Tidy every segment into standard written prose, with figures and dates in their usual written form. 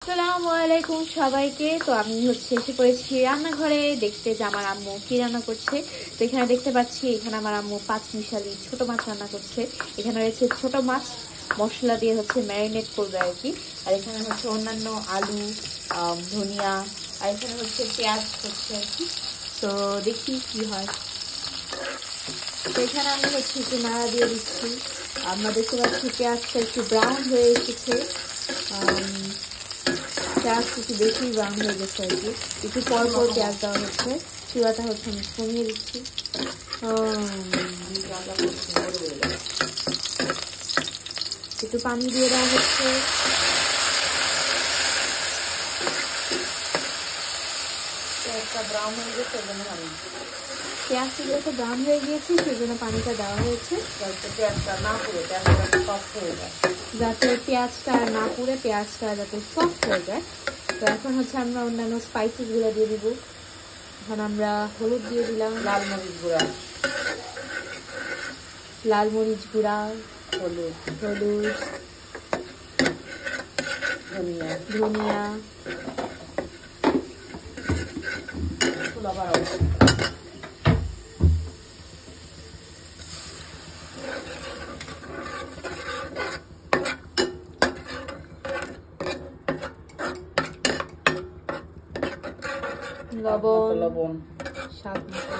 আসসালামু আলাইকুম সবাইকে। তো আমি এসে পড়েছি রান্নাঘরে দেখতে যে আমার আম্মু কি রান্না করছে। তো এখানে দেখতে পাচ্ছি এখানে আমার আম্মু পাঁচমিশালি ছোট মাছ রান্না করছে। এখানে রয়েছে ছোট মাছ, মশলা দিয়ে ম্যারিনেট করবে আর কি। আর এখানে অন্যান্য আলু, ধনিয়া, আর এখানে পেঁয়াজ হচ্ছে আর কি। তো দেখি কি হয়। তো এখানে আমি একটু নাড়া দিয়ে দিচ্ছি। আমরা দেখতে পাচ্ছি পেঁয়াজটা একটু ব্রাউন হয়ে এসেছে। পেঁয়াজ একটু বেশি ব্রাউন হয়ে গেছে আর কি। একটু পর পর পেঁয়াজ দেওয়া হচ্ছে। চুলাটা আমি কমিয়ে দিচ্ছি। একটু পানি দিয়ে দেওয়া হচ্ছে। পেঁয়াজটা ব্রাউন হয়ে গেছে, পেঁয়াজগুলো তো ব্রাউন হয়ে গিয়েছে, সেই জন্য পানিটা দেওয়া হয়েছে পেঁয়াজটা না পুড়ে, পেঁয়াজটা সফট হয়ে যায়, যাতে পেঁয়াজটা না পুড়ে পেঁয়াজটা যাতে সফট হয়ে যায়। তো এখন আমরা অন্যান্য স্পাইসেস গুলো দিয়ে দিব। এখন আমরা হলুদ দিয়ে দিলাম, লাল মরিচ গুঁড়া, হলুদ, ধনিয়া, লবণ স্বাদ মতো।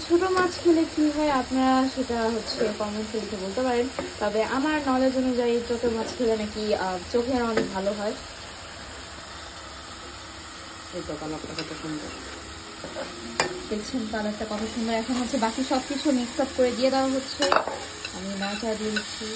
ছোট মাছ খেলে কি হয় আপনারা সেটা কমেন্টে লিখে বলতে পারেন। তবে আমার নলেজ অনুযায়ী ছোট মাছ খেলে নাকি চোখের অনেক ভালো হয়। দেখছেন কালারটা কত সুন্দর। এখন বাকি সবকিছু মিক্স আপ করে দিয়ে দেওয়া হচ্ছে। আমি মাছটা দিয়ে দিচ্ছি।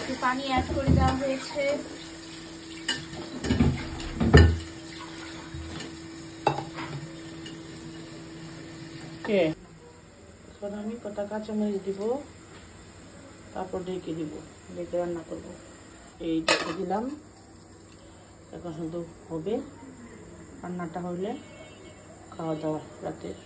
একটু পানি অ্যাড করে দেওয়া হয়েছে। আমি কটা কাঁচামরিচ দিব, তারপর ঢেকে দিব, ঢেকে রান্না করব। এই ঢেকে দিলাম। এখন শুধু হবে, রান্নাটা হলে খাওয়া দাওয়া রাতের।